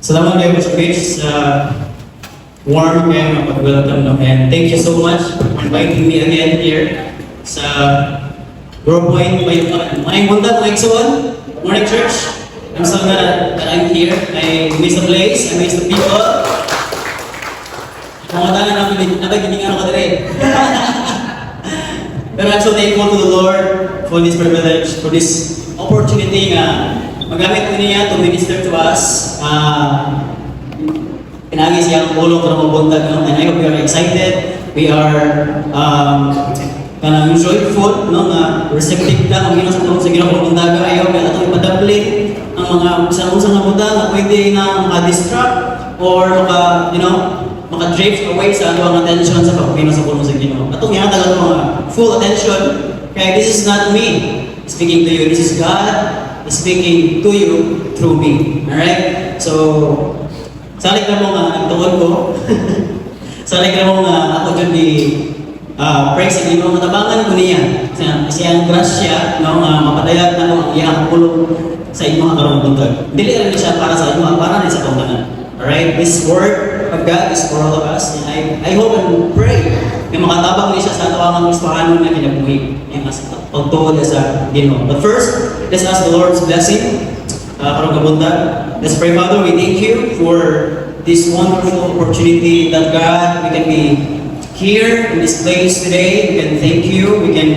Salamat kayo sa page sa warm kayo na pag-welcome. No? And thank you so much for inviting me again here sa Grow Point. Maayong buntag, maayong suwan. Morning church. I'm so glad that I'm here. I miss the place, I miss the people. Mga tanan namin, nakikinig ako dire. Pero I'm so thankful to the Lord for this privilege, for this opportunity nga magamit ko niya to minister to us. Pinagi siya ang ulong para mabuntag, no? And I hope we are excited. We are kanang joyful, no? Receptive ka ang Ginoo sa Ginoo buntaga. Ayaw kay atong ipadablit ang mga usang-usang nga buta nga pwede na maka-distract or maka-drift away sa ato ang attention sa pagpino sa pulong sa Ginoo. Atong ihatag ang mga full attention. Kaya this is not me speaking to you. This is God speaking to you through me. Alright? So, salig na mo nga nagtuon ko. Salig na mo nga ako dyan di praise ang Ginoo. Matabangan ko niya. Kasi ang grasya, no, mapadayag na mo ang iyang pulong sa inyong karong buntag. Dili rin siya para sa inyo, para rin sa tawanan. Alright? This word of God is for all of us. And I hope and pray na makatabang niya siya sa tawangan Kristohanon na kinabuhi. Yung pagtuod sa Ginoo. But first, let's ask the Lord's blessing. Karong kabuntag. Let's pray, Father, we thank you for this wonderful opportunity that God, we can be here in this place today. We can thank you. We can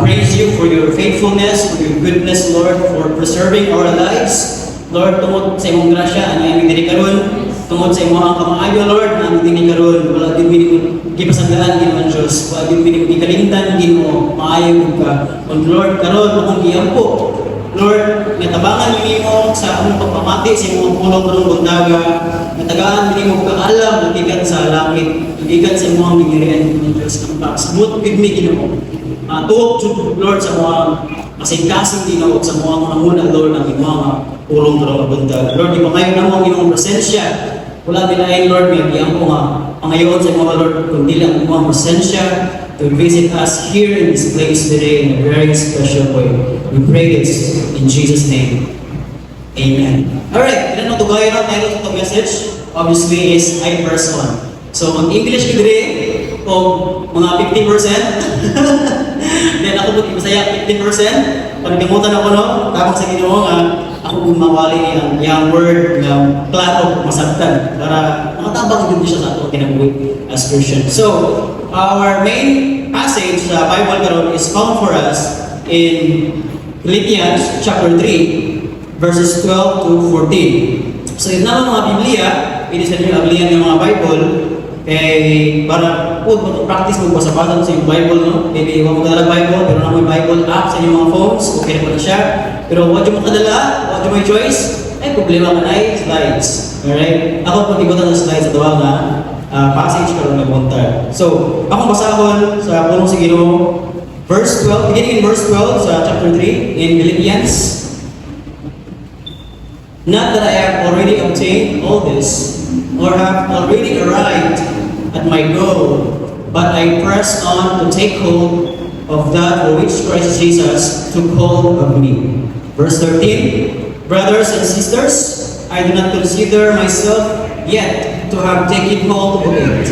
praise you for your faithfulness, for your goodness, Lord, for preserving our lives. Lord, tungod sa imong grasya, ano yung diri karon, tungod sa imong kamaayo, Lord, na diri karon, wala din bini gipasanggaan Ginoo Dios, wala din bini gikalimtan Ginoo, maayo ka. And Lord, karon akong giyampo. Lord, natabangan nimo sa among pagpamati sa imong pulong karong buntaga. Natagaan nimo kaalam gikan sa langit, gikan sa imong gingirian Ginoo Dios. Pagsabot gid mi Ginoo. Tuok jud Lord sa mga kasing-kasing Ginoo sa mga muna Lord ang imong pulong karong buntaga. Lord, di ba kayo na mo ang imong presensya? Wala nilain Lord, may biyang ko nga pangayoon sa mga Lord kundi lang imong presensya to visit us here in this place today in a very special way. We pray this in Jesus' name. Amen. Alright, ilan ang tugayan ang title of the message? Obviously is I person. So, ang English ko dire, kung mga 50%, then ako po Bisaya 50%, pagkamutan ako no, tapos sa Ginoo nga, ako gumawali ang young word ng klaro, masabtan, para makatabang din siya sa ato kinabuhi as Christian. So, our main passage sa Bible karon is found for us in Philippians chapter 3, verses 12 to 14. So, yun naman mga Biblia, it is na yung ablihan ng mga Bible, para practice mo sa basa sa yung Bible, no? Maybe huwag mo kadala Bible, pero na may Bible app sa inyong mga phones, okay na po na siya. Pero huwag mo kadala, huwag mo may choice, ay problema ka na ay slides. Alright? Ako po tigutan ng slides sa tuwa nga, passage ka rin nag-montar. So, akong basahon sa pulong sa Ginoo, verse 12, beginning in verse 12 sa chapter 3 in Philippians. Not that I have already obtained all this, or have already arrived at my goal, but I press on to take hold of that for which Christ Jesus took hold of me. Verse 13, brothers and sisters, I do not consider myself yet to have taken hold of it.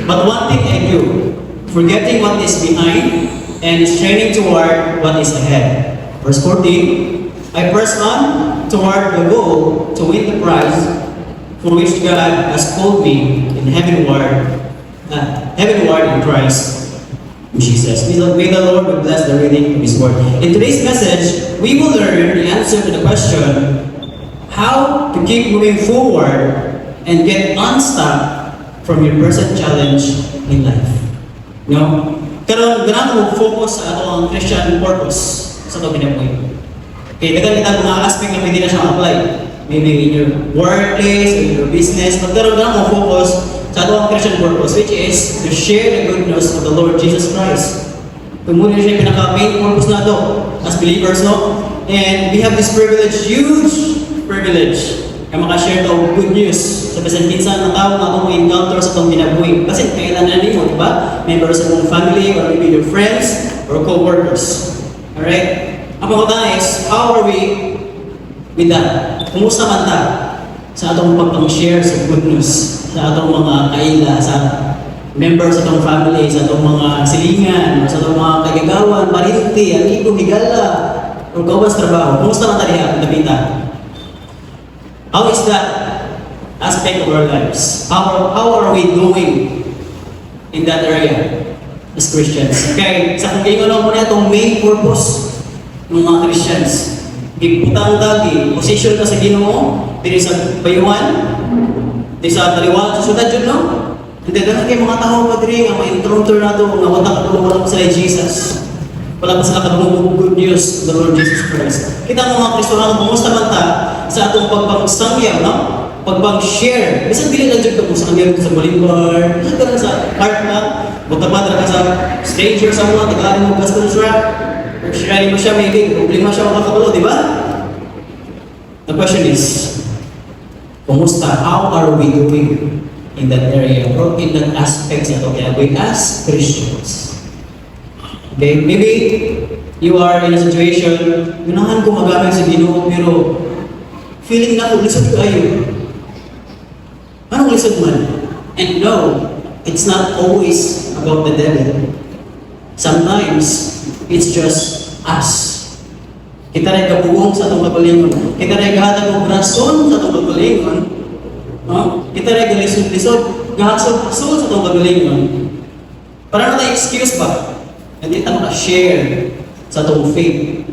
But one thing I do, forgetting what is behind and straining toward what is ahead. Verse 14, I press on toward the goal to win the prize for which God has called me in heavenward in Christ Jesus. May the Lord bless the reading of His Word. In today's message, we will learn the answer to the question, how to keep moving forward and get unstuck from your present challenge in life. No? Pero ganun mo focus sa atong Christian purpose sa itong kinabuhi. Okay, kita mga aspect na pwede na siyang apply. Maybe in your workplace, in your business, magkaroon na mo focus sa atong Christian purpose, which is to share the good news of the Lord Jesus Christ. Kung muna siya yung pinaka-main purpose na ito as believers, no? And we have this privilege, huge privilege, na makashare ito good news sa bisan pinsan ng tao na itong encounter sa itong binabuhi. Kasi kailan na mo, di ba? Members of your family, or maybe your friends, or co-workers. Alright? Ang pagkatanga is, how are we with that? Kumusta man ta? sa atong pagpang-share sa good news, sa atong mga kaila, sa members sa atong family, sa atong mga silingan, sa atong mga kagagawan, parinti, amigo, higala, o kawas trabaho. Kumusta man tayo, Davita? How is that aspect of our lives? How are we doing in that area as Christians? Okay, sa kung kayo mo na itong main purpose ng mga Christians. Giputang dagi, position ka sa Ginoo, diri sa bayuhan, diri sa taliwala sa syudad yun, no? Hindi, ganun kayo mga tao pa diri nga ma-encounter na ito, nga wala ka sila Jesus. Wala pa sila kadungog good news of the Lord Jesus Christ. Kita mo mga Kristiyano, kumusta man ta sa atong pagpang-sangyaw, no? Pagpang-share. Bisan dili lang dyan ka po sa kanil sa Bolivar, bisan ka lang sa park na, buta-patra ka sa stranger sa mga, tagalin mo gas truck, share mo siya, maybe problema siya makakabalo, di ba? The question is, kumusta? How are we doing in that area or in that aspect na ito? Kaya we as Christians. Okay, maybe you are in a situation, gunahan ko magamit sa Ginoo, pero feeling na ko, lisod kayo. Anong lisod man? And no, it's not always about the devil. Sometimes, it's just us. Kita rin kabuong sa itong kagalingon. Kita rin gahatag ng rason sa itong kagalingon. No? Kita rin galisod-lisod, gahasod-hasod sa itong kagalingon. Para na tayo excuse ba? Hindi tayo share sa itong faith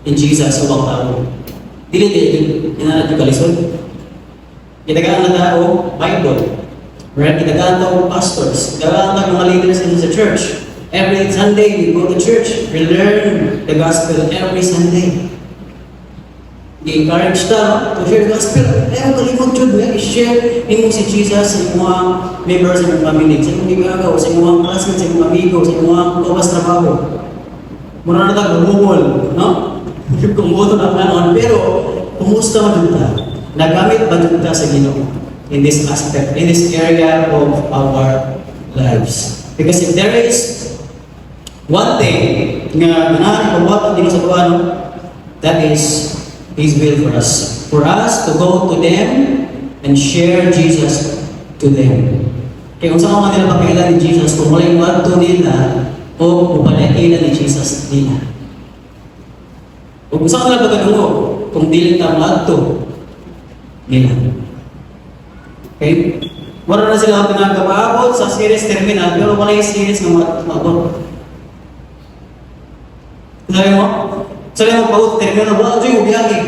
in Jesus sa mga tao. Dili kayo inanad yung kalisod. Kitagaan na tao, Bible. Right? Kitagaan tao, pastors. Kitagaan tao mga leaders in the church. Every Sunday, we go to church. We learn the gospel every Sunday. I-encourage ta to share the gospel. Kalimag jud nga, i-share nimo si Jesus sa mga members sa mga family, sa mga igagaw, sa mga classmates, sa mga amigo, sa mga kawas trabaho. Muna na tayo, bumubol, no? Kung buto na kanon, pero kumusta man ta? Nagamit ba ta sa Ginoo in this aspect, in this area of our lives? Because if there is one thing nga ganahan pagbuhat din sa tuwan, that is His will for us. For us to go to them and share Jesus to them. Kaya kung saan ka nila pakailan ni Jesus, kung wala yung wadto nila, o upalailan ni Jesus nila. O kung saan ka nila pagkadungo, kung dilit ang wadto nila. Okay? Wala na sila pinagkapaabot sa series terminal, pero wala yung series na maabot. Sabi mo? Sabi mo, pag terminal, wala dyan yung biyahe.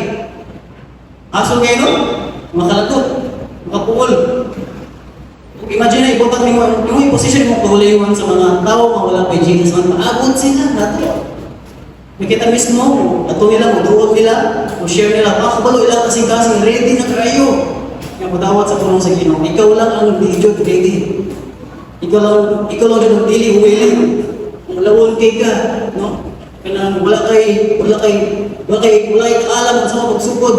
Aso kayo no? Makalagot, makapukol. Imagine na, ibutan mo yung position mo kahulayuan sa mga tao, kung wala kay Jesus, maabot sila, nato. Nakita mismo, ato nila, maduwag nila, share nila, kabalo ilang kasing-kasing, ready na kayo. Nga madawat sa tulong sa Ginoo. Ikaw lang ang medyo ready. Ikaw lang ang dili huwili. Kung lawon kay ka, no? Kaya wala kay alam sa mga pagsugod.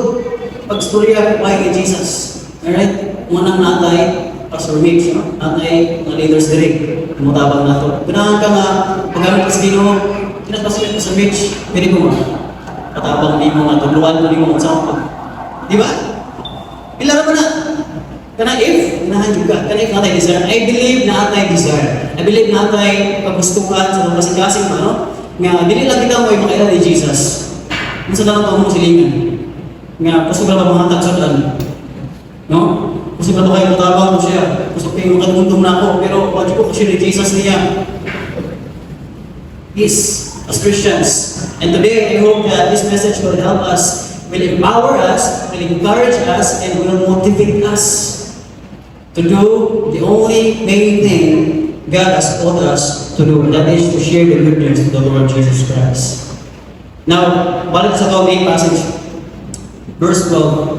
Pagstorya kay ni Jesus. Alright? Manang natay, Pastor Mitch, no? Natay, mga leaders direct. Mutabang na ito. Ganahan ka nga, paggamit ka sa Ginoo, kinaspasimit ka sa Mitch, pwede mo nga. Katabang di mo nga, tuluan mo di mo sa mga. Di ba? Pila naman na. Kana if, ganahan juga. Kana if natay desire. I believe na atay desire. I believe na atay kagustuhan sa mga kasing-kasing, ano? Nga, dili lang kita mo yung makailan ni Jesus. Masa na lang mo silingan. Nga, gusto ka ba mga tagsudan? No? Gusto ka ba kayo matabang mo siya? Gusto kayo makatundong na ako, pero wag ko kasi ni Jesus niya. Yes, as Christians. And today, I hope that this message will help us, will empower us, will encourage us, and will motivate us to do the only main thing God has called us to do, and that is to share the good news of the Lord Jesus Christ. Now, balik sa main passage, verse 12,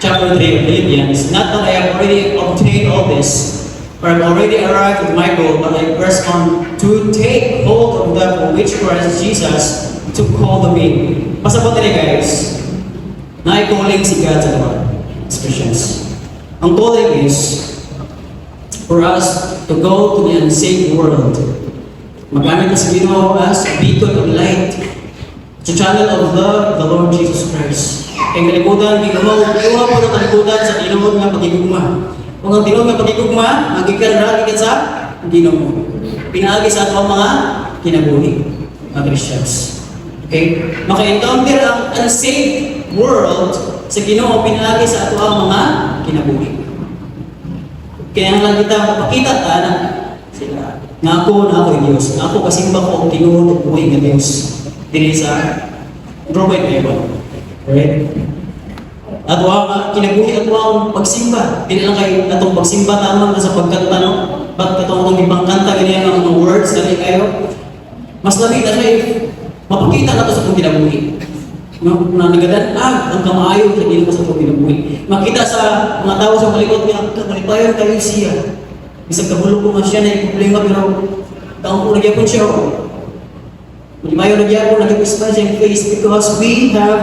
chapter 3 of Philippians. Not that I have already obtained all this, or I have already arrived at my goal, but I press on to take hold of that for which Christ Jesus took hold of me. Basta po tayo guys, na-calling si God sa Lord, as Christians. Ang calling is for us to go to the unsaved world. Magamit na sa Ginoo as a beacon of light, to channel of love of the Lord Jesus Christ. Kaya kalibutan, iuha po ng kalibutan sa tinuod nga pagigugma. Kung ang tinuod nga pagigugma, magikan ra gikan sa Ginoo. Pinaagi sa ato mga kinabuhi, mga Christians. Okay? Maka-encounter ang unsaved world sa Ginoo pinaagi sa ato ang mga kinabuhi. Kaya lang kita mapakita ta na sila nga ako Diyos. Ako kasimba ko ang tinuod at buhay ng Diyos. Dili sa Robert Bible. Right? At ang kinabuhi at ang pagsimba. Dili lang kayo atong pagsimba tama na sa pagkanta, no? Ba't katong ibang kanta ganyan ang mga words dali kayo? Mas lamig na siya mapakita na to sa itong kinabuhi. No? Na nagadanag ang kamaayo sa gilid sa itong kinabuhi. Makita sa mga tao sa malikot niya, kalipayon kayo siya. Isang kabulog ko nga siya na yung problema, pero taong po nagyapon siya. Malimayo nagyapon, nag-express yung face because we have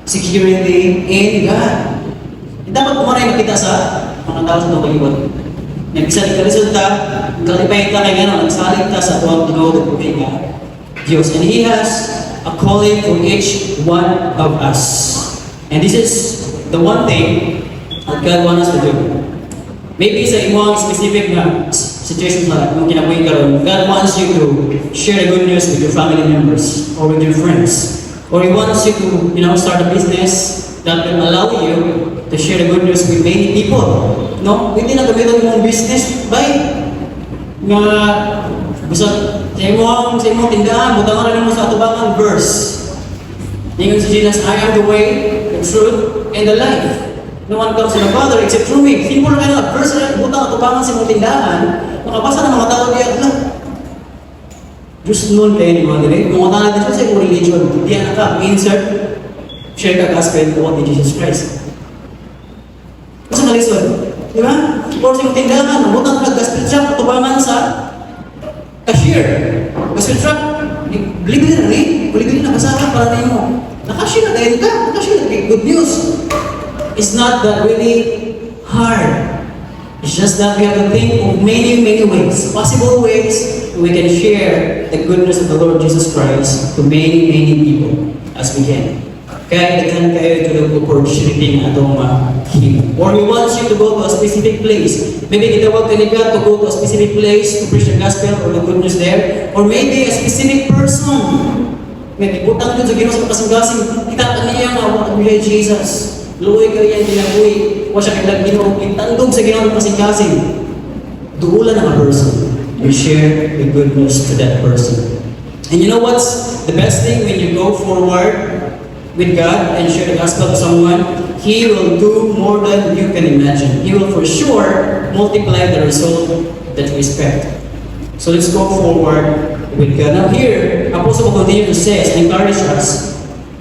security in God. Dapat pumaray makita sa mga tao sa itong malikot. Nag-isa ni resulta, kalipay ka kay gano'n, nagsalit ka sa tuwang tinuod at buhay nga Diyos. And He has a calling for each one of us. And this is the one thing that God wants us to do. Maybe sa imong specific na situation na kung kinabuhi ka ron, God wants you to share the good news with your family members or with your friends. Or He wants you to, start a business that will allow you to share the good news with many people. No? Hindi na gamitin mong business by nga gusto sa imong tindahan, butangan na mo sa atubangan verse. Ingon si Jesus, I am the way, the truth, and the life. No one comes to the Father except through me. Simple na nga, verse na butang atubangan sa imong tindahan, makabasa ng mga tao diya, just noon kayo ni mga dire. Kung matala dito sa imong religion, diyan ka, insert, share ka gospel ko ni Jesus Christ. Kasi nalisod, di ba? Or sa tindahan, butang ka gospel truck, tubangan sa cashier. Gospel truck, bili na basahan para na mo. Nakashare na dahil ka, nakashare na good news. It's not that really hard. It's just that we have to think of many ways, possible ways, we can share the goodness of the Lord Jesus Christ to many people as we can. Kaya daghan kayo to the opportunity na itong heal. Or we want you to go to a specific place. Maybe gitawag ka ni God to go to a specific place to preach the gospel or the good news there. Or maybe a specific person. Maybe butang dun sa Ginoo sa kasing-gasing. Kita niya nga, wala niya Jesus. Luoy kayo yan, dinabuhi. Wa siya kailang Ginoo. Itandog sa Ginoo sa kasing-gasing. Duulan ang person. You share the good news to that person. And you know what's the best thing when you go forward with God and share the gospel to someone? He will do more than you can imagine. He will for sure multiply the result that you expect. So let's go forward with God. Now here, Apostle will continue to say and encourage us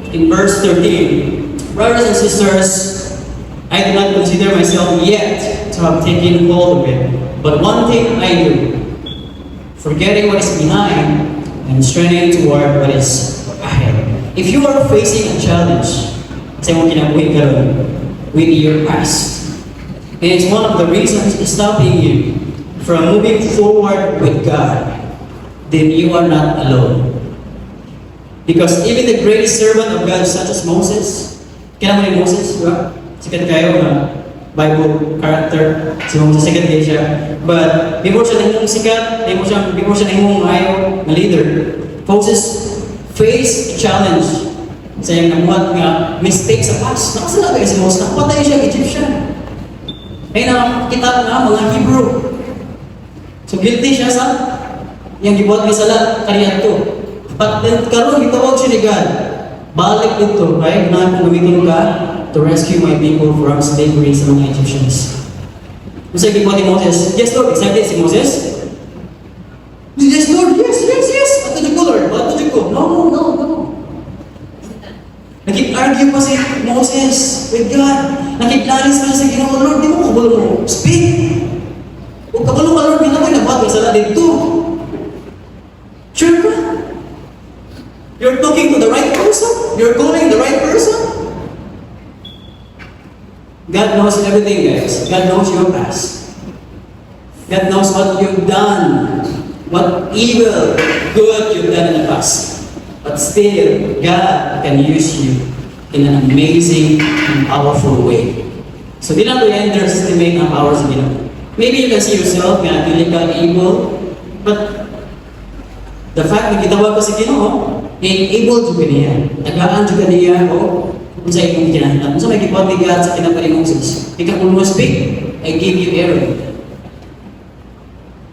in verse 13, brothers and sisters, I do not consider myself yet to have taken hold of it. But one thing I do, forgetting what is behind and straining toward what is ahead. If you are facing a challenge sa imong kinabuhi karon with your past, and it's one of the reasons stopping you from moving forward with God, then you are not alone. Because even the greatest servant of God, such as Moses, kailan mo ni Moses, di ba? Sikat kayo na Bible character, si Moses sikat kayo siya. But before siya nahimong sikat, before siya nahimong ayaw na leader, Moses face a challenge sa iyang namuhat nga mistake sa past. Nakasala ba si Moses? Nakapatay siya, Egyptian. Ay nakakita na mga Hebrew. So guilty siya sa yung gibuhat ni sala kaniya to. But then karon gitawag siya ni God. Balik dito, right? Na kung gamitin ka to rescue my people from slavery sa mga Egyptians. Kasi gibuhat ni Moses. Yes, Lord. Excited si Moses? Yes, Lord. Yes. Ato dyan ko, Lord. Ato dyan ko. No. Nag-argue pa si Moses with God. Nakitlalis pa siya sa Ginoo. Lord, di mo kabalo mo. Speak. Kung kabalo ka, Lord, binakoy na bago sa lalim to. Sure ka? You're talking to the right person? You're calling the right person? God knows everything, guys. God knows your past. God knows what you've done. What evil, good you've done in the past. But still, God can use you in an amazing and powerful way. So di lang to underestimate ang power sa Ginoo. Maybe you can see yourself nga dili ka able, but the fact na gitawag ka sa Ginoo, able to kaniya. Tagaan to kaniya o kung sa imong kinahanglan. Kung sa may gipabigat sa kinapalimong sus. Di ka kung speak, I give you error.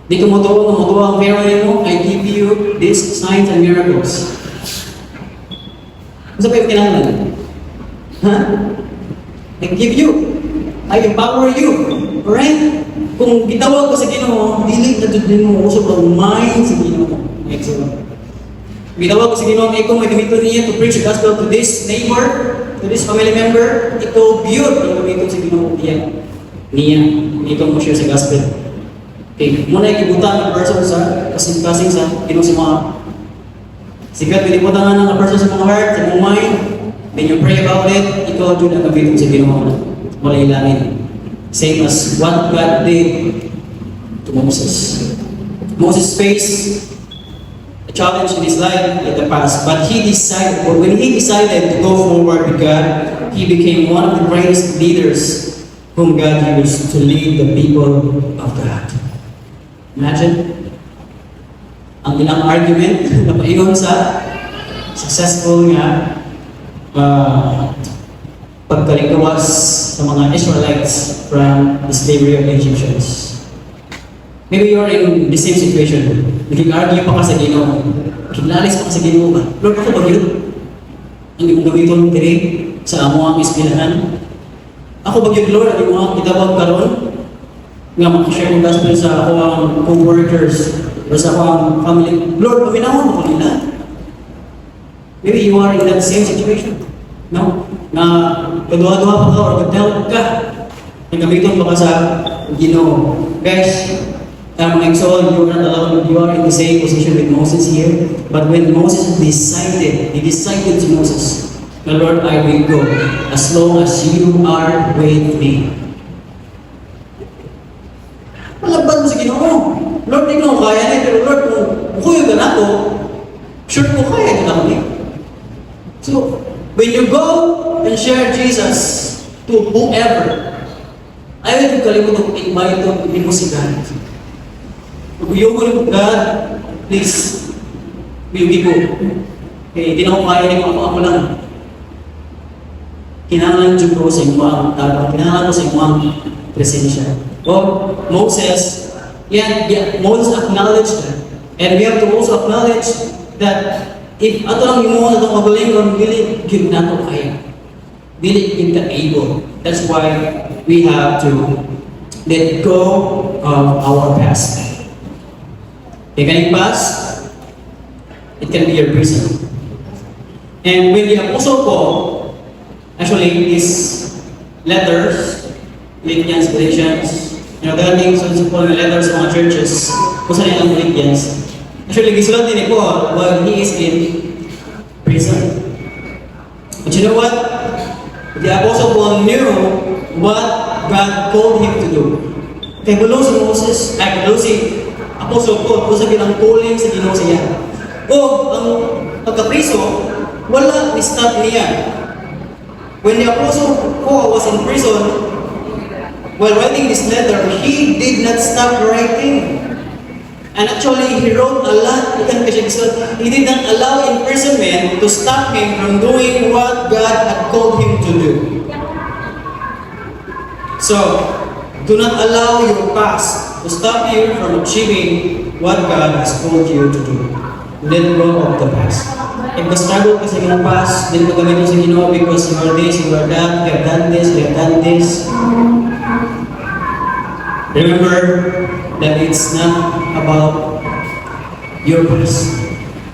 Di ka motuwa ang meron mo, I give you these signs and miracles. Kung sa may kinahanglan. Ha? I give you. I empower you. Alright? Kung gitawag ka sa Ginoo, dili na din mo usap ang mind sa Ginoo. Excellent. Gitawag ko sa Ginoo, ikaw may gamiton niya to preach the gospel to this neighbor, to this family member, ikaw biyod ang gamiton sa Ginoo niya. Ikaw mo share sa gospel. Okay, muna ikibutan ng person sa kasing-kasing sa Ginoo sa mga sikat, pinibutan nga ng person sa mga heart, sa mga mind, then you pray about it, ikaw dyan ang gamiton sa Ginoo. Wala ilangin. Same as what God did to Moses. Moses faced a challenge in his life in the past, but when he decided to go forward with God, he became one of the greatest leaders whom God used to lead the people of God. Imagine, ang ilang argument na paingon sa successful nga pagkalingkawas sa mga Israelites from the slavery of the Egyptians. Maybe you're in the same situation. Nag-argue pa ka sa Ginoo. Kinalis pa ka sa Ginoo ba? Lord, ako ba yun? Ang imong gamiton diri sa amo ang ispilahan. Ako ba yun, Lord? Ang imong kitawag karon nga makashare ng gospel sa ako ang co-workers o sa ako ang family. Lord, paminahon mo nila. Maybe you are in that same situation. No? Na kaduha-duha pa ka o mag-doubt ka. Nagamiton pa ka sa Ginoo. Guys, mga exol, you are not alone. You are in the same position with Moses here. But when Moses decided, he decided to Moses, the Lord, I will go as long as you are with me. Malabad mo sa Ginoo. Lord, di ko kaya niya. Pero Lord, kung kuyo ka na ako, sure ko kaya ka na. So, when you go and share Jesus to whoever, ayaw yung kalimutan kung invite ito, hindi mo si God. Kung yung mo God, please, biyugi ko. Okay, hindi na ako kaya niyo, ako lang. Kinangalan dyan ko sa inyo ang tawag, kinangalan ko sa inyo ang presensya. Well, Moses acknowledged that. And we have to also acknowledge that if ato lang yung mga itong magalingon, dili yun na ito kaya. Dili yun ka able. That's why we have to let go of our past. It can past, it can be your prison. And when the Apostle Paul, actually these letters, Philippians, Galatians, galing sa Paul na letters sa mga churches, kung saan yung Philippians, actually, gisulat din ni Paul while he is in prison. But you know what? The Apostle Paul knew what God called him to do. Kaya bulo si Moses, bulo si Apostle Paul, kung sabihin ang calling sa Ginoo sa iya. O, ang pagkapriso, wala ni-stop niya. When the Apostle Paul was in prison, while writing this letter, he did not stop writing. And actually, he wrote a lot. He did not allow imprisonment to stop him from doing what God had called him to do. So, do not allow your past to stop you from achieving what God has called you to do. Let go of the past. If the struggle is in the past, then paggamit mo sa Ginoo because you are this, you are that, you have done this, you have done this. Remember that it's not about your past.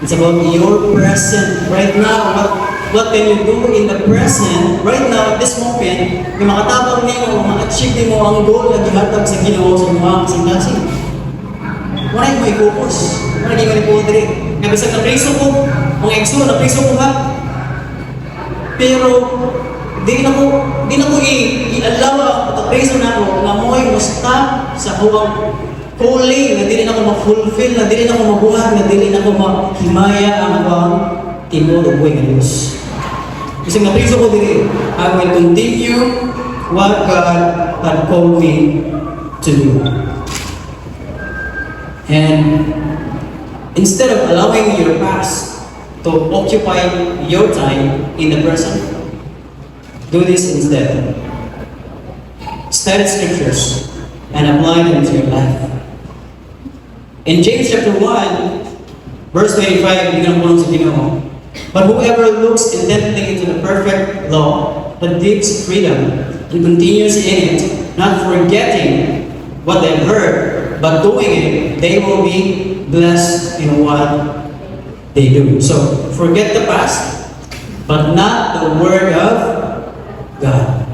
It's about your present. Right now, what can you do in the present, right now, at this moment, may makatapang niyo, ma-achieve mo ang goal na gihatag sa Ginoo sa mga kasing-kasing. Wala yung may focus. Wala yung may podre. Kaya bisag na-preso ko, mga exo, na-preso ko ha. Pero, di na ko i-alawa at na-preso na ako na mo'y mo-stop sa huwag calling, na di na ako ma-fulfill, na di na ako mabuhat, na di na ako mahimaya ang mga tinuro buhay ng Diyos. Kasi napriso ko diri, I will continue what God had called me to do. And instead of allowing your past to occupy your time in the present, do this instead. Study scriptures and apply them to your life. In James chapter 1, verse 25, bigyan ko lang sa Ginoo. But whoever looks intently into the perfect law that gives freedom and continues in it, not forgetting what they've heard, but doing it, they will be blessed in what they do. So, forget the past, but not the Word of God.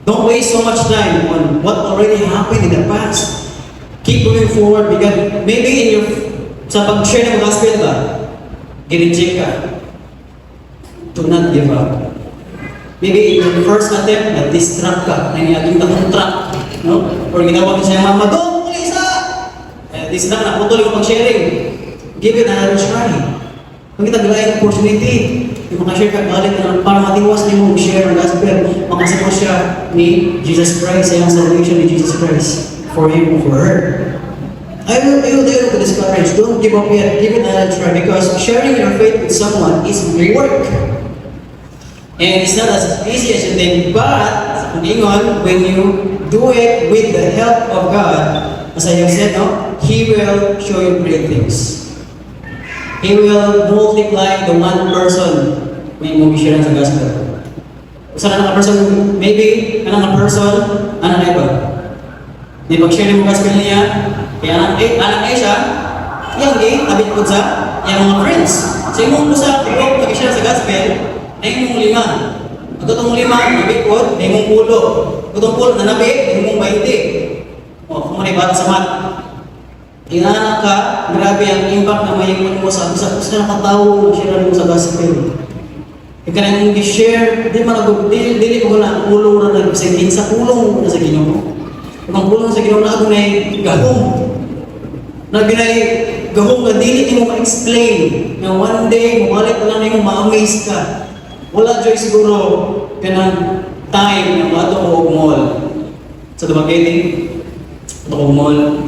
Don't waste so much time on what already happened in the past. Keep moving forward because maybe in your sa pag-share ng gospel ba, ginijik ka. Do not give up. Maybe in your first attempt, na-distract ka, nangyaging track, no? Or ginawa ko siya, Mama, go! Isa! Distract na, putol yung pag-sharing. Give it another try. Kung kita galayan opportunity, yung makashare ka balik na para matiwas niyo mong share ng gospel, makasipos siya ni Jesus Christ, sa iyong salvation ni Jesus Christ, for him or for her. I will dare to discourage. Don't give up yet. Give it another try because sharing your faith with someone is work. And it's not as easy as you think, but when you do it with the help of God, as I have said, no, He will show you great things. He will multiply the one person when you share sa gospel. Sa anong person, maybe, anong person, ano na iba? May pag-share mo gospel niya, kaya anak siya, yung abit ko sa, yung mga friends. So yung mga sa kung pag-share sa gospel, ay mong 5. Pag itong 5, abit ko, ay mong 10. Itong 10 na nabit, ay mong 20. O, kung may bata sa mat. Inanak ka, grabe ang impact na mayroon mo sa nakatawo, share mo sa gospel. Ika na yung i-share, dili ko na ulong na nagsigin sa ulong na sa Ginoo. Kung ulong sa Ginoo na ako na gahong. Na gahong na dili mo ma-explain na one day, mawalik na lang mo ma-amaze ka. Wala dyan siguro kanang time na mato o mall. Sa Dumaguete, ito ko mall,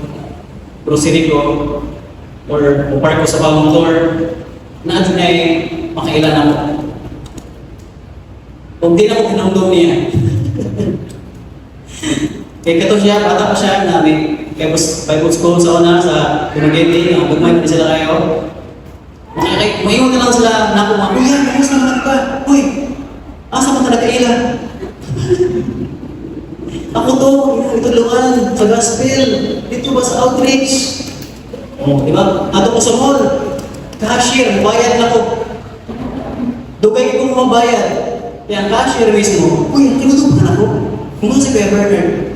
grocery ko, or park ko sa bagong motor, na dyan ay makailan ako. Kung di na ko pinangdong niya. Kaya kato siya, bata pa siya, namin, kaya Bible school sa una, sa Dumaguete, gagmay pa sila kayo. Maiwan na lang sila na ako, Kuya, kamusta naman ka? Uy, asa mo talaga ila? Ako to, itulungan sa gospel, dito ba sa outreach? O, di ba? Ato ko sa mall, cashier, bayad na ko. Dugay ko mabayad. Kaya ang cashier mismo, uy, tinutupan ako. Kung si Kuya Bernard.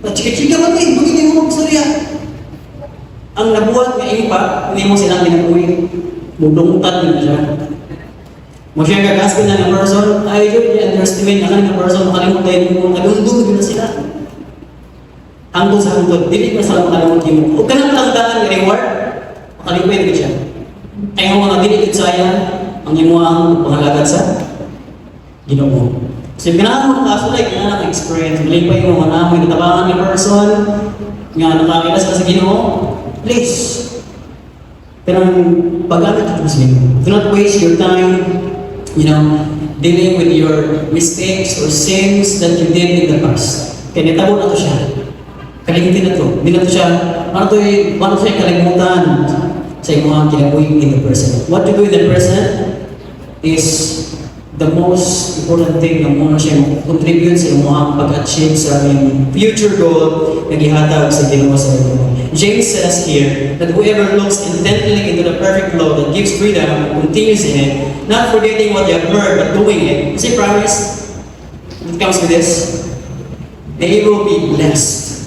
At chika-chika man eh, hindi mo magsurya. Ang nabuhat nga impact, hindi mo silang ginabuhin. Mudungtad na siya. Mo siya kagaspin na ng person, ay yun, i-underestimate na ng person, makalimutan mo, kadundong na sila. Hangtod sa hangtod, dili pa sila makalimutan mo. Huwag ka nang tangdaan yung reward, makalimutan ka siya. Kaya mo mga dili sayang ang imuang pangalagad sa Ginoo. Kasi pinaka mo kasulay, kaya na experience. Mali pa yung mga namoy, natabangan ng person, nga nakakita sila sa Ginoo, please. Pero pag-gamit ito sa Ginoo. Do not waste your time, dealing with your mistakes or sins that you did in the past. Kaya nitabo na ito siya. Kalimutin na ito. Hindi na ito siya, paano siya kalimutan sa mga kinabuhi in the present. What you do in the present is the most important thing na muna siya contribute sa mga pag-achieve sa aming future goal na gihatag sa Ginoo sa Ginoo. James says here that whoever looks intently into the perfect law that gives freedom and continues in it, not forgetting what they have heard but doing it, kasi promise, it comes with this, they will be blessed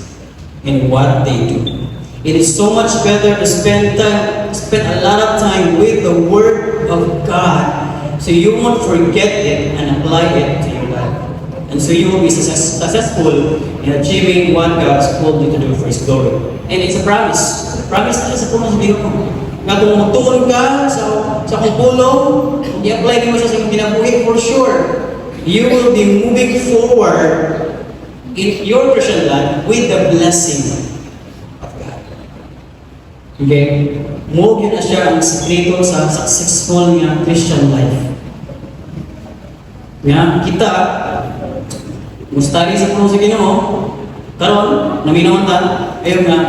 in what they do. It is so much better to spend a lot of time with the Word of God so you won't forget it and apply it to your life. And so you will be successful in achieving what God has called you to do for His glory. And it's a promise. A promise na sa puno sa Ginoo. nga kung magtuon ka sa kumpulong, i-apply mo siya sa iyong kinabuhi, for sure, you will be moving forward in your Christian life with the blessing of God. Okay? Mo yun na siya ang sekreto sa successful nga Christian life. Nga, kita, mustari sa puno sa Ginoo, karon naminaw ta, ayun nga,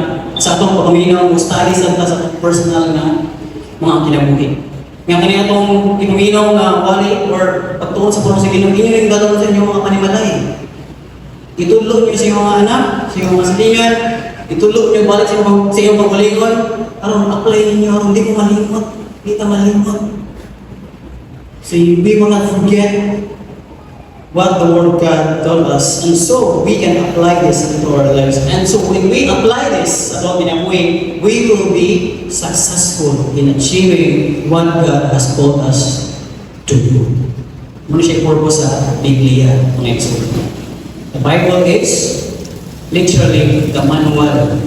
sa atong pagkaminaw, mustari sa personal nga mga kinabuhi. Nga kanina itong ipuminaw nga wali or pagtuon sa puno sa Ginoo, inyo yung gagawin sa inyo mga panimalay. Itulog niyo sa iyong mga anak, sa iyong mga silingan, itulog niyo balik sa iyong pagbalingon, aron apply niyo, hindi mo malimot, hindi ta malimot. So we will not forget what the Word of God told us, and so we can apply this into our lives. And so when we apply this sa ating kinabuhi, we will be successful in achieving what God has called us to do. Muna siya purpose sa Biblia, mga example. The Bible is literally the manual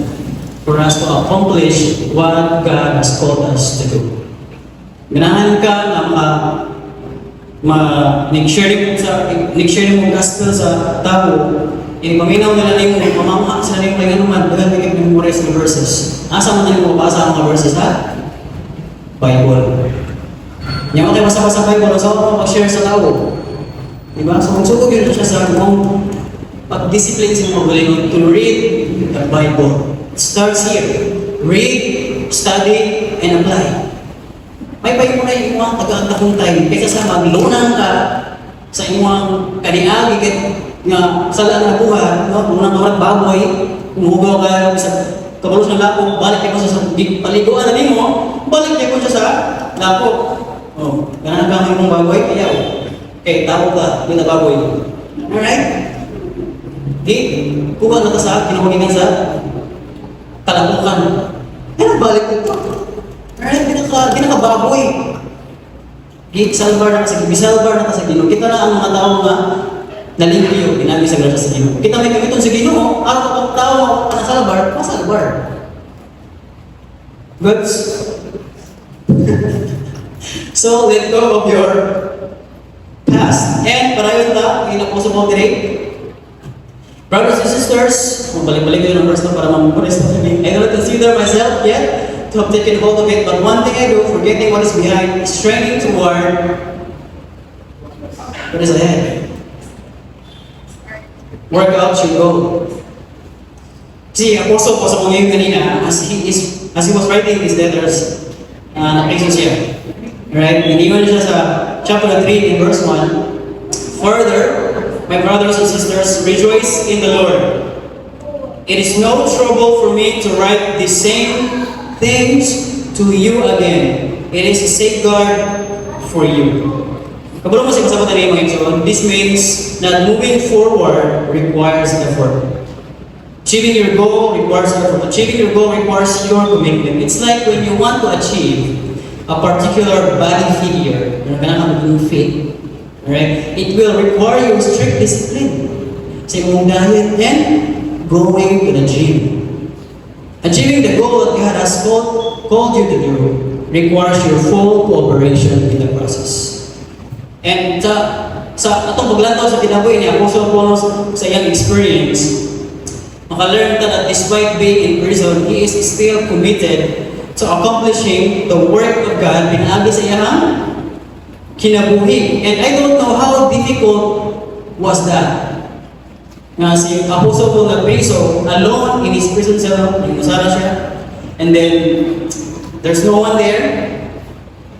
for us to accomplish what God has called us to do. Ganahan ka na nag-share mo gospel sa tao, paminaw nila nimo, pamamaha sila nimo kaya naman, dagan bigay memorize ng verses. Asa man nimo mabasa ang mga verses ha? Bible. Yang okay basa-basa Bible, so ako mag-share sa tao. Diba? So magsugod yun siya sa mong pag-discipline sa mga galingon to read the Bible. It starts here. Read, study, and apply. May payo mo na yung mga taga-takuntay kaysa sa maglunang ka sa imong kaniagi nga salaan na buhat, no? Unang kawarat baboy, kumuhugaw ka sa kabalos ng lapok, balik ka sa paliguan na nimo, balik ka siya sa lapok. Oh, ganang ka imong baboy, kaya okay, tao ka, yung baboy. Alright? Kuha na ka sa kinahulingan sa kalamukan. Kaya balik ito. Alright, di na baboy. Salvar na kasi, bisalvar na kasi Ginoo. Kita na ang mga tao nga nalimpyo, ginagi sa grasya sa Ginoo. Kita may gamiton sa Ginoo, araw ka pang tao na salvar, masalvar. Goods? So, let go of your past. And para yun ta, yung Apostle Paul today, brothers and sisters, kung balik-balik yun ang verse na para mamemorize na sabi, I don't consider myself yet to have taken hold of it, but one thing I do, forgetting what is behind, straining toward what is ahead. Work out your goal. See, Apostle Paul sa mga kanina, as he was writing these letters, na-prison siya. Right? Naniwan siya sa chapter 3 in verse 1. Further, my brothers and sisters, rejoice in the Lord. It is no trouble for me to write the same things to you again. It is a safeguard for you. Kabalo mo sa kasabot na mga ito, this means that moving forward requires effort. Achieving your goal requires effort. Achieving your goal requires your commitment. It's like when you want to achieve a particular body figure, you're gonna have a good fit. Right? It will require you strict discipline sa imong diet and going to the gym. Achieving the goal that God has called you to do requires your full cooperation in the process. And sa atong paglantaw sa kinabuhi ni Apostle Paul sa iyang experience, maka-learn ta that despite being in prison, he is still committed to accomplishing the work of God pinaagi sa iyang kinabuhi. And I don't know how difficult was that. Nga si Apostle Paul nag-priso alone in his prison cell, nagmusara siya, and then there's no one there,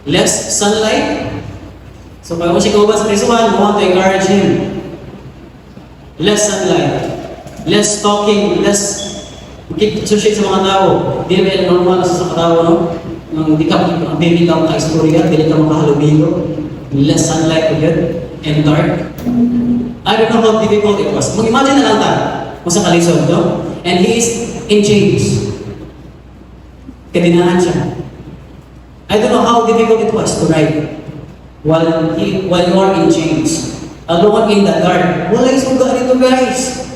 less sunlight. So pag mo siya kauban sa prisuhan, we want to encourage him. Less sunlight, less talking, less associate sa mga tao. Di na normal sa tao, no? Hindi ka maka-istorya, hindi ka makahalubilo. Less sunlight again, and dark. I don't know how difficult it was. Mag-imagine na lang ta, kung sa kalisod, no? And he is in chains. Kadinahan siya. I don't know how difficult it was to ride while you are in chains. Alone in the dark. Wala yung suga nito, guys.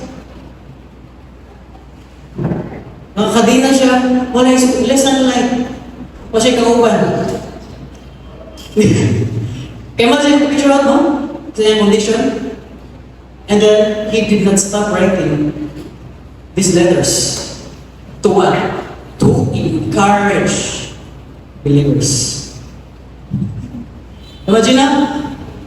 Nakakadina siya, wala yung less sunlight. O siya kauban. Kaya imagine, picture out, no? Sa iyang condition. And then, he did not stop writing these letters. To what? To encourage believers. Imagine na,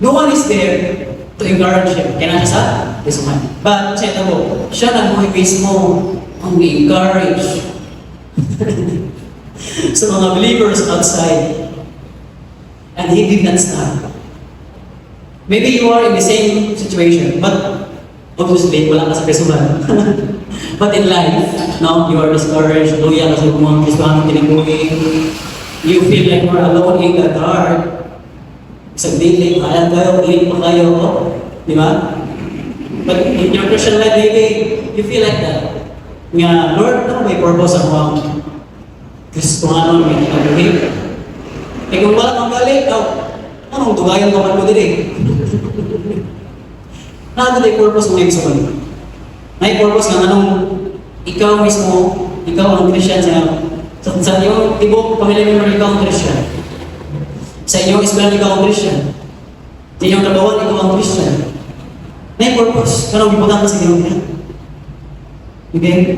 no one is there to encourage him. Kaya na siya sa this man. But, siya ito siya nagmuhi mismo ang encourage sa mga believers outside. And he did not stop. Maybe you are in the same situation, but obviously, wala ka sa Krisuhan. But in life, no, you are discouraged, luya ka sa mga Krisuhan kinabuhi. You feel like you're alone in the dark. Isang daily, kaya kayo, ilit pa kayo, oh. Di ba? But in your Christian life, maybe you feel like that. Nga, Lord, ano may purpose ako ang Krisuhan may kinabuhi? Eh kung wala kang galit, anong tugayan ka man mo din eh? Nada na purpose mo yung Krisuhan. May purpose nga anong ikaw mismo, ikaw ang Christian sa iyong tibok pamilya member, ikaw ang Christian. Sa iyong eskwela, ikaw ang Christian. Sa iyong trabaho, ikaw ang Christian. May purpose. Kanong importante sa Ginoo. Okay?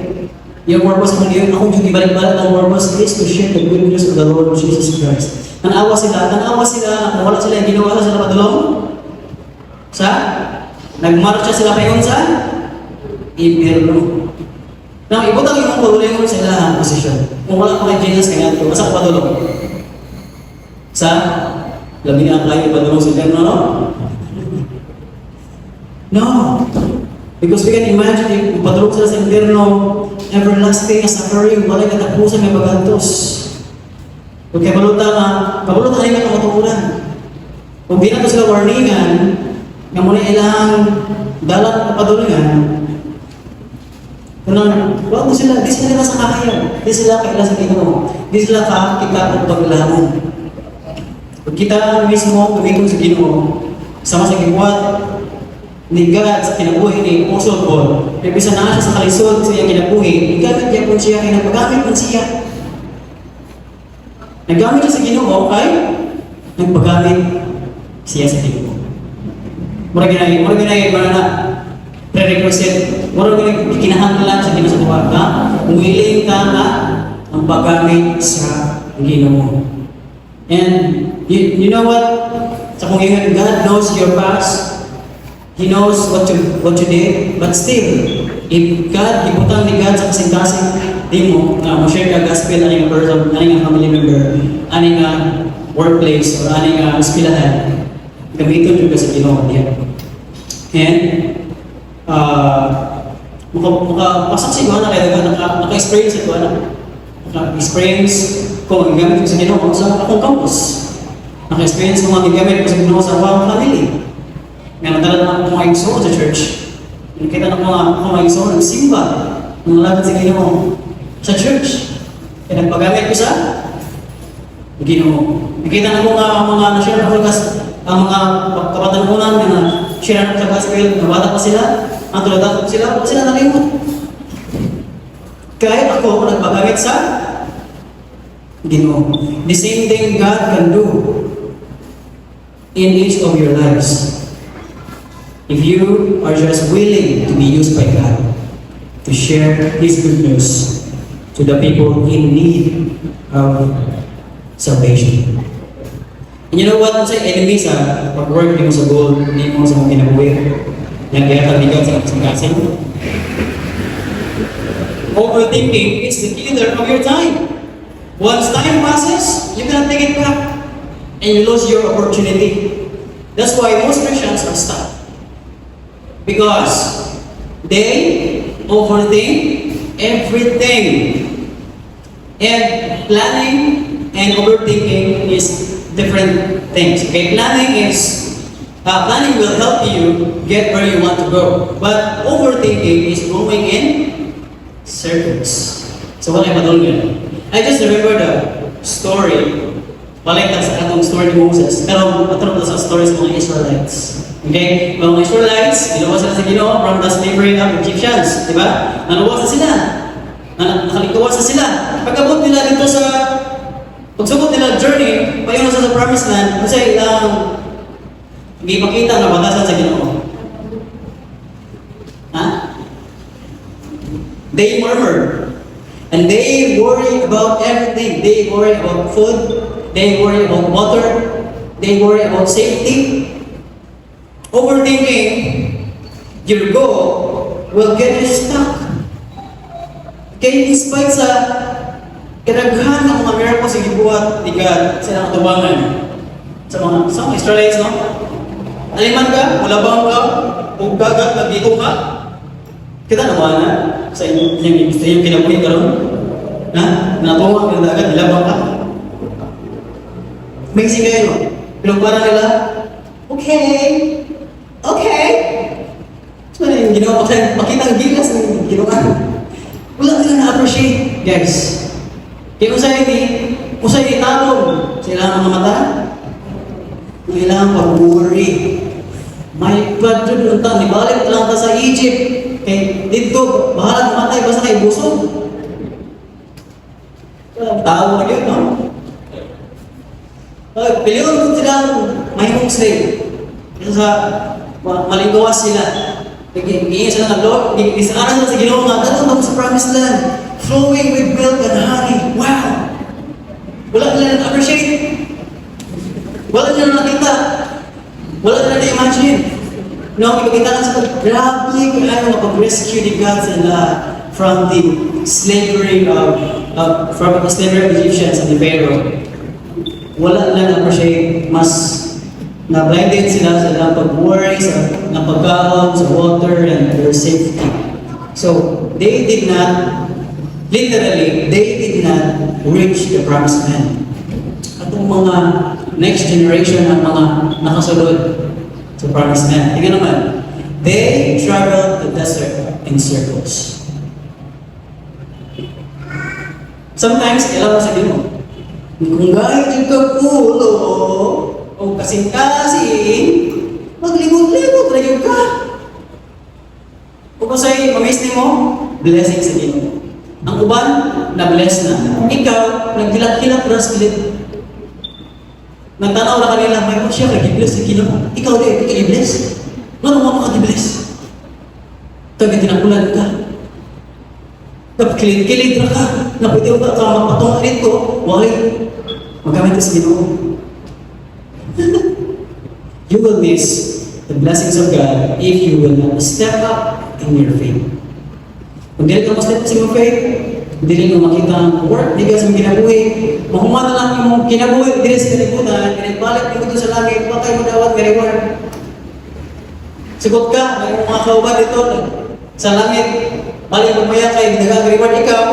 Yung purpose ng Ginoo, akong yung ibalik-balik ang purpose is to share the good news of the Lord Jesus Christ. Tanawa sila na wala sila yung ginawa sila padulong. Nagmarcha sila payon sa impyerno. Now, ibutang yung pagulay sa ilang posisyon. Kung wala pa kay Jesus, kaya ito, asa ko padulong? Sa labi na ang kayo padulong sa impyerno, no? No. Because we can imagine, kung padulong sila sa impyerno, everlasting suffering, wala katapusan may bagantos. Kung kaya paluta na yung katuturan. Kung di na ito sila warningan, nga muna ilang dalat na padulungan, wag mo sila, di sila sa kakayaw, di sila kaila sa Ginoo, di sila kakita o paglamon. Kung kita mismo gamitin sa Ginoo, sama sa gibuhat ni God sa kinabuhi ni Apostle Paul, kaya bisa na siya sa kalisod sa iyang kinabuhi, igamit niya po siya, kaya nagpagamit man siya. Naggamit siya sa Ginoo, ay nagpagamit siya sa Ginoo. Mura ginay na prerequisite, mura ginay kinahanglan sa Ginoo sa buhat ka, willing ka na ang paggamit sa Ginoo. And you know what? Sa kung ingat, God knows your past, He knows what you did, but still, if God, ibutang ni God sa kasing-kasing, di mo, share ka gospel, aning person, aning family member, aning workplace, or aning eskwelahan, gamitin yung ka sa Ginoo. And, makasaksi ko na kayo, naka-experience ito, naka-experience ko ang gamit ko sa Ginoo sa akong campus. Naka-experience ko ang gamit ko sa Ginoo sa akong family. Nga nagdala na akong mga igsoon sa church. Nakita na akong mga igsoon, nagsimba, nangalagad sa Ginoo sa church. Kaya nagpagamit ko sa Ginoo. Nakita na mga na-share na ang mga kapatanunan na share na sa gospel, nabata pa sila, ang tuladat pa sila nalimot. Kahit ako nagpagamit sa Ginoo. The same thing God can do in each of your lives. If you are just willing to be used by God to share His good news to the people in need of salvation. And you know what? Sa enemy sa pag-work mo sa goal, hindi mo sa mga kinabuhi. Yan kaya kabigat sa kasing-kasing. Overthinking is the killer of your time. Once time passes, you cannot take it back. And you lose your opportunity. That's why most Christians are stuck. Because they overthink everything. And planning and overthinking is different things. Okay, planning will help you get where you want to go. But overthinking is going in circles. So what I'm doing? I just remember the story. Balik sa atong story ni Moses. Pero matulog sa stories ng mga Israelites. Okay? Mga Israelites, niluwas sila sa Ginoo from the slavery of Egyptians. Diba? Naluwas na sila. Nakalikuwas na sila. Pagkabot nila dito sa Pagsugod nila journey, payon sa promised land, kasi ilang ipakita na batasan sa Ginoo. Ha? They murmur. And they worry about everything. They worry about food. They worry about water. They worry about safety. Overthinking, your goal will get you stuck. Kaya despite sa kadaghan ng mga miracles sa gibuhat ni God sa ilang tubangan sa mga Israelites, no? Aliman ka, malabang ka, o gagat, nagdito ka, kita naman na sa inyong kinabuhi ka ron? Ha? Natunga ka ng dagat, nilabang ka? Amazing kayo, no? Pero parang nila, okay. So, yung ginawa, makita ang gilas ng ginawa. Wala nila na-appreciate, guys. Kaya kung sa'yo itabong sa ilang mga mata, kailangan pag-worry. May God doon untang, nibalik lang ta sa Egypt. Kaya dito, bahala matay basta kay busog. Tao na yun, no? Piliyon kung silang mahimong slave. Kasi sa maliggawas sila. Hingin sila ng Lord, isaaran sila sa Ginoo nga, dato sa promised land, flowing with milk and honey. Wow! Wala nila na-appreciate. Wala nila nakita. Wala nila na-imagine. No, ipagkita lang sa grabe kung ano mapag-rescue ni God sila from the slavery of Egyptians and the Pharaoh. Wala nila na-appreciate. Mas na-blinded sila sa ilang pag-worry, sa pagkaon, sa water, and their safety. So, they did not reach the promised land. Atong mga next generation ang mga nakasunod sa promised land. Tingnan naman, they traveled the desert in circles. Sometimes, kailangan sa Ginoo. Kung gaya ka pulo, o kasing-kasing, maglibot-libot na yun ka. O kasi mamiss mo, blessing sa Ginoo. Ang uban, na-bless na. Ikaw, nagdilat-dilat na sa kilit. Nagtanaw na kanila, may mo siya, nag-bless sa Ginoo. Ikaw din, hindi ka-bless. Ano mo makag-bless? Tabi tinakulan ka. Napakilid-kilid na ka. Napitiw ka, magpatungan dito. Why? Magamit ka sa Ginoo. You will miss the blessings of God if you will not step up in your faith. Kung dili ka ma-step sa iyong faith, dili ka makita ang work, di ka sa kinabuhi, mahuman na lang yung kinabuhi, dili sa kalibutan, pinagbalit mo ito sa langit, bakay mo dawat ka reward. Sigot ka, may mga kauban dito, sa langit, balik mo maya kayo, nag-reward ikaw,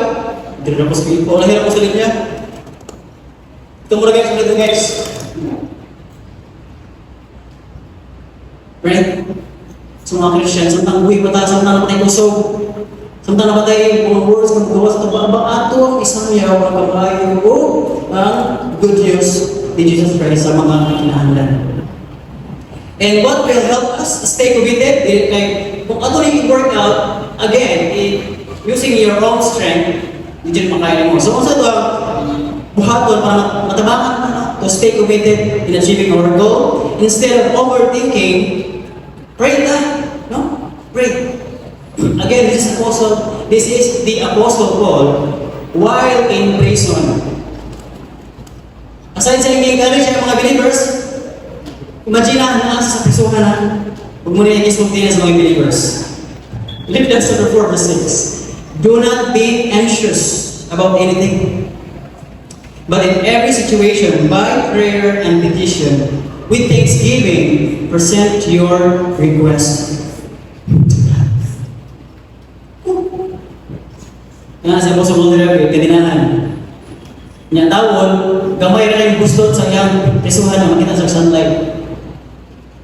dili na po sa Pilipo, lahir ako sa linya. Ito muna guys, ulit guys. Right? So mga Christians, samtang buhay pa tayo, samtang napatay kusog, samtang napatay mga words ng gawa sa tababa, ato ang isang yaw ang kabayo o ang good news ni Jesus Christ sa mga kinahanglan. And what will help us stay committed? Like, kung ato rin work out, again, using your own strength, hindi dyan makain mo. So kung sa ito, buhaton para matabangan na to stay committed in achieving our goal, instead of overthinking, pray na, no? Pray. Again, this is the Apostle Paul while in prison. Aside sa encourage ang mga believers, imagine na sa prisuhan na, huwag mo na i-isulti sa mga believers. Philippians chapter 4 verse 6. Do not be anxious about anything, but in every situation, by prayer and petition, with thanksgiving, present your request. Nga sa Apostle Paul dira kadinahan. Nya tawon, gamay ra yung gusto sa iyang prisuhan na makita sa sunlight.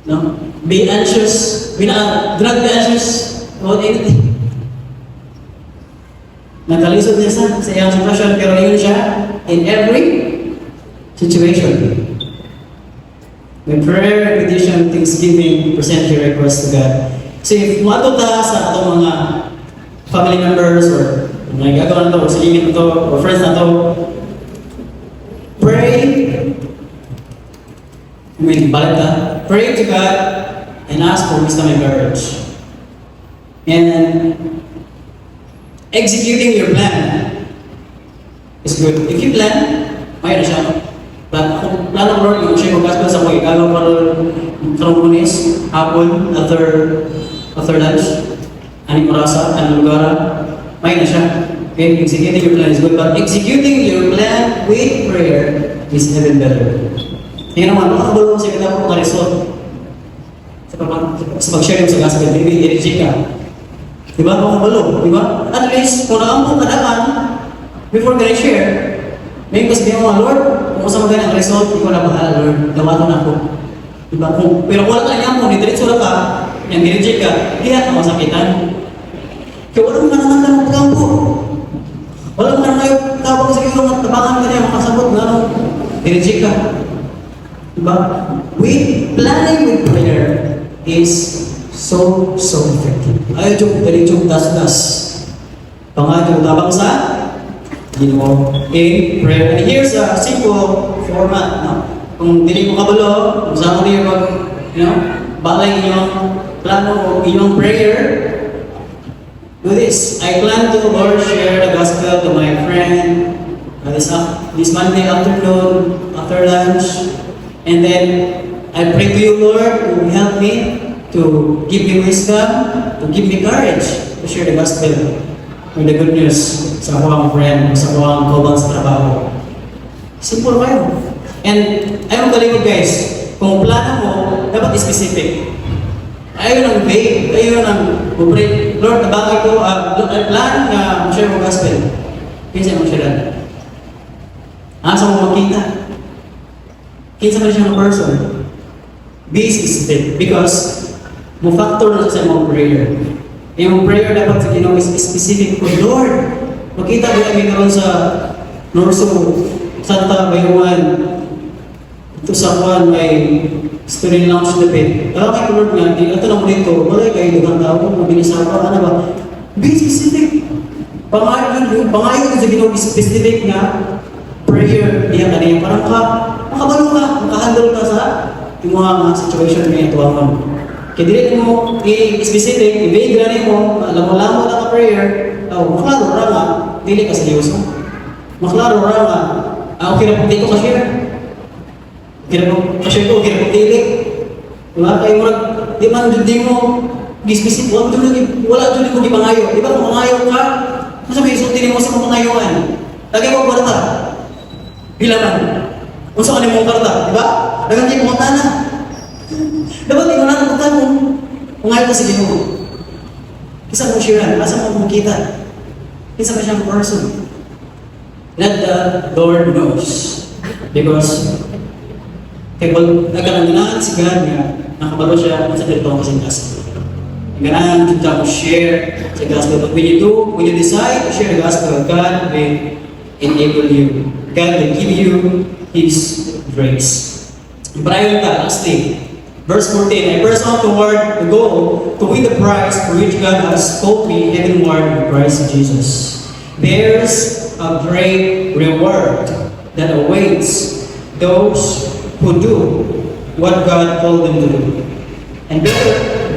No? Be anxious, do not be anxious about anything. Nakalisod niya sa iyang sitwasyon, pero yun siya in every situation. With prayer and petition, thanksgiving, present your request to God. So if mato ta sa atong mga family members or mga gagawa na to, or silingin na to, or friends na to, Pray, balik ka. Pray to God and ask for wisdom and courage. And executing your plan is good. If you plan, mayroon siya. Plano ko yung siya yung gospel sa mga ikagaw para karong Lunes, hapon, after lunch, aning orasa, anong lugar, mayroon siya. Okay, executing your plan is good, but executing your plan with prayer is even better. Tingnan naman, makakabalo sa kita po na-result. Sa pag-share yung sa gospel, maybe energy ka. Diba? Makakabalo, diba? At least, kung nakampong kadaan, before ka share, may kasi mo, Lord, kung sa maganda ang result, ikaw na bahala, Lord. Gawa ko na ako. Diba? Pero kung wala ka niya mo, nidiretso na ka, yung energy ka, hiya ka masakitan. Kaya wala mo naman lang magkampo. Wala mo naman kayo tawag sa iyo, tabangan ka niya, makasabot na nung energy ka. Diba? Planning with prayer is so effective. Ayaw yung galing yung das-das. Pangat yung tabang sa Ginoo in prayer. And here's a simple format. No? Kung dili mo kabalo, kung saan mo niyo mag, balay inyong plano o inyong prayer, do this. I plan to, Lord, share the gospel to my friend this Monday afternoon, after lunch. And then, I pray to you, Lord, to help me, to give me wisdom, to give me courage to share the gospel with the good news sa akong friend, sa akong kaubang sa trabaho. Simple kayo. And ayaw kalimod guys, kung plano mo, dapat specific. Ayaw nang vague, ayaw nang bubreak. Lord, nabagay ko, plan na share mo gospel. Kinsa mo share. Asa mo makita? Kinsa man siya ng person. Be specific because mo factor na sa imong prayer. Yung prayer dapat sa Ginoo is specific ko, Lord. Makita ba kami karon sa Norso, Santa Bayuan, ito sa Juan may student lounge na pit. Kaya kay Lord nga, ito lang dito, wala kayo dagang tao, mabilisawa, ano ba? Be specific. Pangayon sa Ginoo is specific na prayer niya kanina. Parang makabalo ka, makahandle ka sa yung mga situation na ito ang kaya dili mo i-specific, i-vague na mo, lamo-lamo na ka prayer, maklaro ra nga, dili ka seryoso. Maklaro ra nga, okay na pagdi ko ka-share. Okay na ka-share ko, okay na pagdili. Diba? Kaya mo di man di mo i-specific, wala dyan mo gipangayo. Diba kung pangayo ka, masa may isulti mo sa pangayoan. Lagi mo kwarta. Bilaman. Kung saan ka mo kwarta, diba? Lagi mo kwarta na. Dapat ikaw na nakutan mo kung ayaw ka sa Ginoo. Kisa mo siya, asa mo makita. Kisa ba siyang person? Let the Lord knows. Because kaya nagkalanginaan si God nga, nakabalo siya sa dito kasi gospel. Nagkalangan kita mo share sa gospel. But when you decide to share the gospel, God will enable you. God will give you His grace. Prior ka, lastly, Verse 14, I press on toward the goal to win the prize for which God has called me heavenward in Christ Jesus. There's a great reward that awaits those who do what God called them to do. And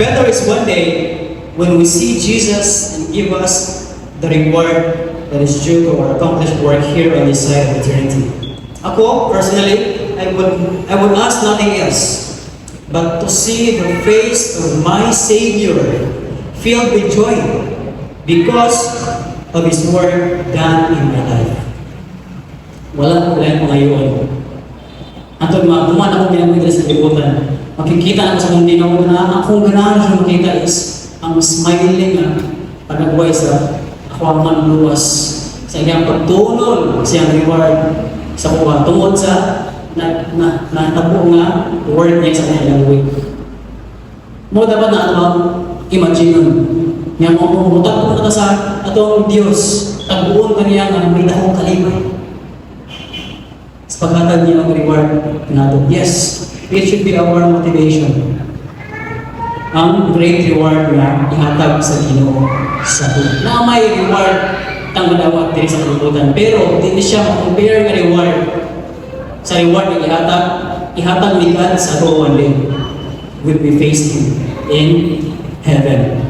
better is one day when we see Jesus and give us the reward that is due to our accomplished work here on this side of eternity. Ako, personally, I would ask nothing else but to see the face of my Savior filled with joy because of His work done in my life. Wala ko lang pangayon. Antod duman ako ginamit sa libutan. Makikita ako sa mundi na akong ganahan siya makita is ang smiling na pagkagway sa ako ang manluwas sa iyang pagtunol sa iyang reward sa kuha tungod sa natabo nga word niya sa kanyang week. Mo dapat na atong imagine nga mo mutag po na sa atong Dios tagbuon kaniya nga may dahong kalibay sa paghatag niya ang reward nato. Yes, it should be our motivation. Ang great reward na ihatag sa Ginoo sa atin. Na may reward tang madawat diri sa kalibutan, pero hindi siya ma-compare nga reward sa reward ng ihatag ni God sa ato one day when we face Him in heaven.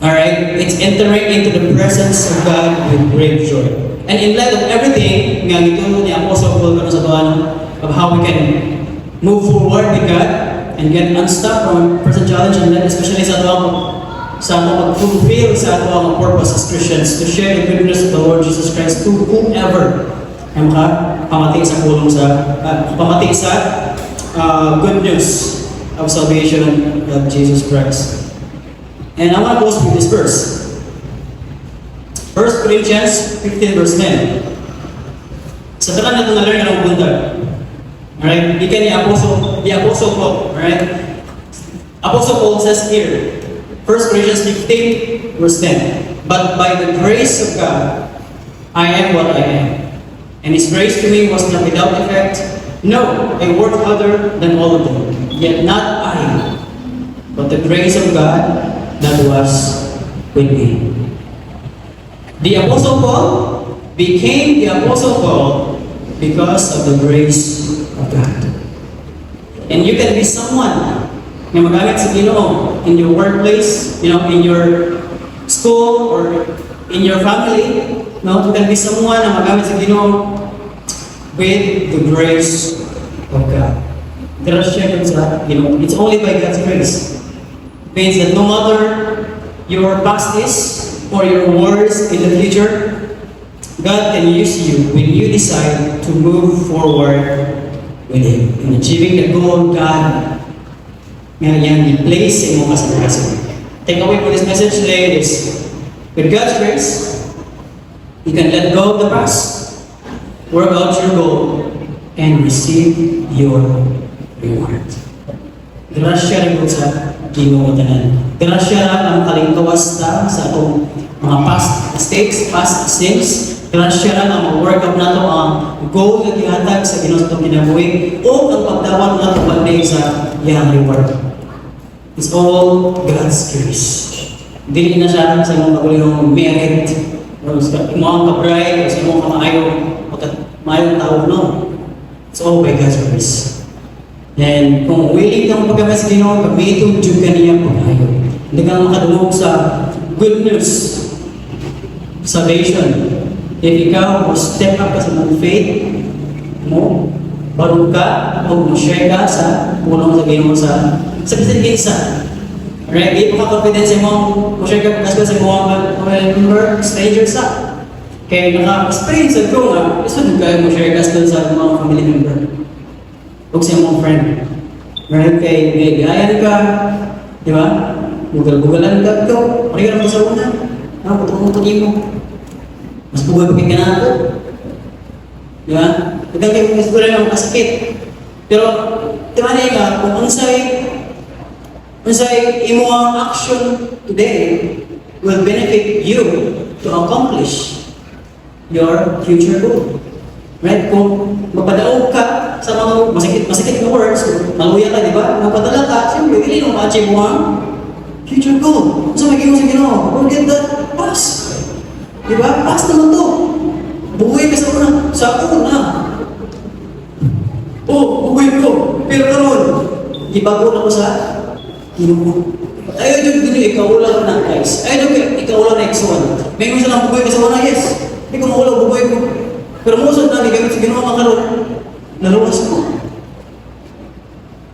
Alright, it's entering into the presence of God with great joy. And in light of everything, nga gitulong ni Apostle Paul karon sa tuwan of how we can move forward with God and get unstuck from present challenge in life, especially sa pag-fulfill sa ato ang purpose as Christians to share the goodness of the Lord Jesus Christ to whomever ay makapamati sa pulong sa pamati sa good news of salvation of Jesus Christ. And I want to close with this verse. 1 Corinthians 15 verse 10. Sa tanan natin na learn ang buntag. Alright? Di ka ni Apostle Paul. Alright? Apostle Paul says here, 1 Corinthians 15 verse 10. But by the grace of God, I am what I am. And His grace to me was not without effect. No, I worked harder than all of them. Yet not I, but the grace of God that was with me. The Apostle Paul became the Apostle Paul because of the grace of God. And you can be someone na magamit sa Ginoo in your workplace, in your school, or in your family. No, you can be someone na magamit sa Ginoo with the grace of God. Grasya sa Ginoo. It's only by God's grace. Means that no matter your past is or your words in the future, God can use you when you decide to move forward with Him in achieving the goal God yang i-place sa imong kasagaran. Take away from this message today is, with God's grace, you can let go of the past, work out your goal, and receive your reward. Grasya rin po sa Ginoo tanan. Grasya ra ang kalingkawas ta sa atong mga past mistakes, past sins. Grasya ra ang mag-work out nato ang goal nga gihatag sa Ginoo sa atong kinabuhi o ang pagdawat nato pagday sa iyang reward. It's all God's grace. Dili na siya sa imong pagulong merit o sa imong ka-bride o sa imong maayong tao, no. It's all by God's grace. And kung willing kang pagkamay sa Ginoo, gamiton jud kaniya pag-ayo. Hindi ka makadungog sa good news, salvation. If ikaw mo step up ka sa mga faith mo, barog ka o mo-share ka sa pulong sa Ginoo sa bisan kinsa. Alright, di pa ka-confidence mo, mo-share ka kasi sa mga member, strangers sa. Kaya naka-experience ko nga, gusto kayo mo-share ka sa mga family member. Huwag sa mong friend. Right? Kaya bigayan ka, di ba? Bugal-bugalan ka ito. Pareho na sa una. Putong-putong mo. Mas bugay ka na ako. Di ba? Hanggang kayo mas bugay ang kasakit. Pero, di ba na nga, kung unsay imo ang action today will benefit you to accomplish your future goal. Right? Kung magpadaog ka sa mga masakit na words, maluya ka, di ba? Magpadala ka, siyempre, hindi mo ma-achieve mo ang future goal. So, magiging mo sa Ginoo, forget that past. Di ba? Past naman to. Buhay ka sa una. Buhay ko. Pero karon, ibago na ko sa Ginoo. Ayaw dyan din ikaw ulang na, guys. Ayaw dyan ikaw ulang na X1. May gusto lang buhay ka sa una, yes. Hindi ko maulang buhay ko. Pero musod na, gamit sa Ginoo makaroon, naluwas ko.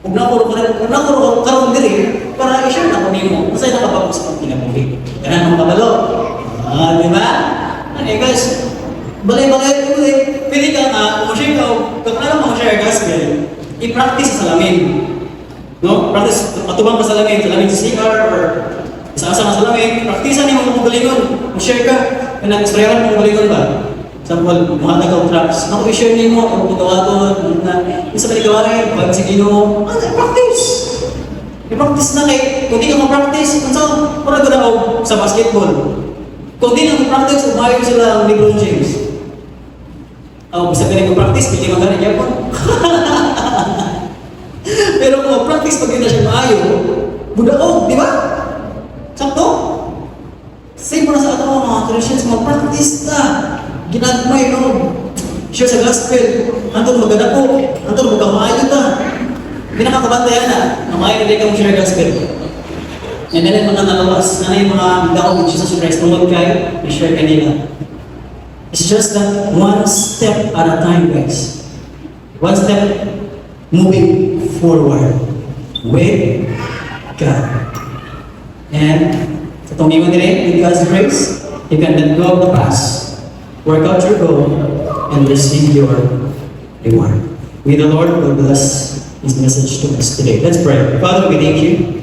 Huwag na ako karoon diri, para i-share na ko nimo. Masaya nakapagpos pang kinabuhi. Ganun ang kabalo. Di ba? Guys, balay-balay ko eh. Pili ka na, kung kung alam mo share gas, i-practice sa salamin. No? Practice, matubang ka sa salamin sa CR, or isa-asa ka sa salamin. Practice niyo mga galingon. Kung share ka, nag-sprayan mo galingon ba? Example, mga nag-traps. Naku, i-share niyo mo, kung gawaton, yung sa paligawain, pag sa Ginoo, practice! I-practice na kay, kung di ka ma-practice, kung saan, parang ko na sa basketball. Kung di na ma-practice, umayon sila ang LeBron James. Basta ka na mag-practice, pili magana niya po. Pero kung ma-practice, pag di na siya maayo, budaog, di ba? Sakto? Same mo na sa ato mga Christians, ma-practice na. Ginagmay, no? share sa gospel, antong magdadako, antong magkamayo ta. Hindi nakakabantayan na, namayo na kang share gospel. And then mga nalawas, na yung mga dako ng Jesus Christ, tungod kayo, i-share kanila. It's just that one step at a time, guys. One step moving forward with God. And sa tumingon din, with God's grace, you can let go of the past, work out your goal, and receive your reward. May the Lord will bless His message to us today. Let's pray. Father, we thank you.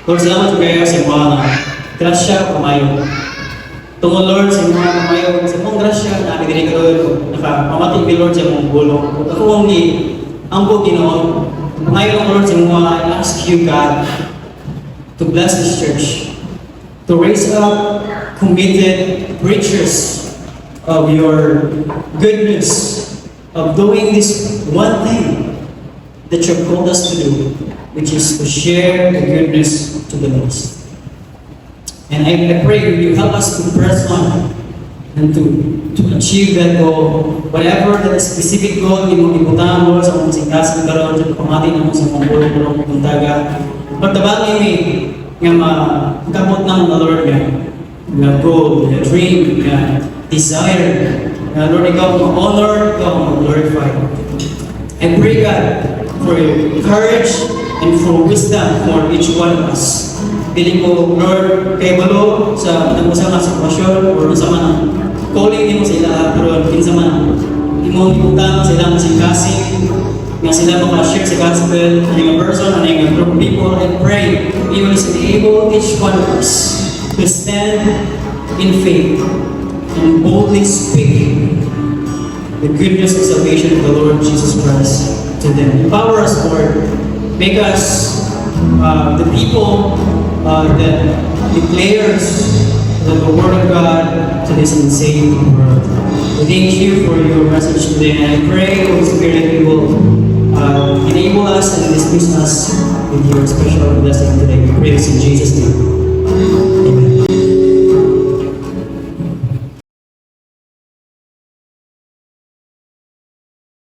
Lord, salamat kayo sa mga grasya o kamayo. Tungkol Lord sa mga kamayo, sa mong grasya na amin din karoon, nakamating Lord sa mong bulong. Ako ang ang po Ginoon. Ngayon Lord sa mga, I ask you God to bless this church, to raise up committed preachers of your goodness, of doing this one thing that you've called us to do, which is to share the goodness to the lost. And I pray you help us to press on and to achieve that goal. Whatever the specific goal ni mo ibutan mo sa mong singkasan karon sa pamati na mo sa mong bulong puntaga. Pagtabangin ni nga makamot na ng Lord nga goal, nga dream, nga desire. Lord, ikaw ma-honor, ikaw ma-glorify. I pray God for your courage and for wisdom for each one of us. Pili ko, Lord, kay balo sa nagmasa nga sitwasyon or sa man calling mo sa ila, pero kinsa man imong ibutang sa ilang singkasing nga sila maka-share sa gospel, ang person, ang group of people. I pray you will enable each one of us to stand in faith and boldly speak the goodness and salvation of the Lord Jesus Christ to them. Empower us, Lord. Make us the people that declares the Word of God to this insane world. We thank you for your message today, and I pray, Holy Spirit, you will enable us and dismiss us with your special blessing today. We pray this in Jesus' name.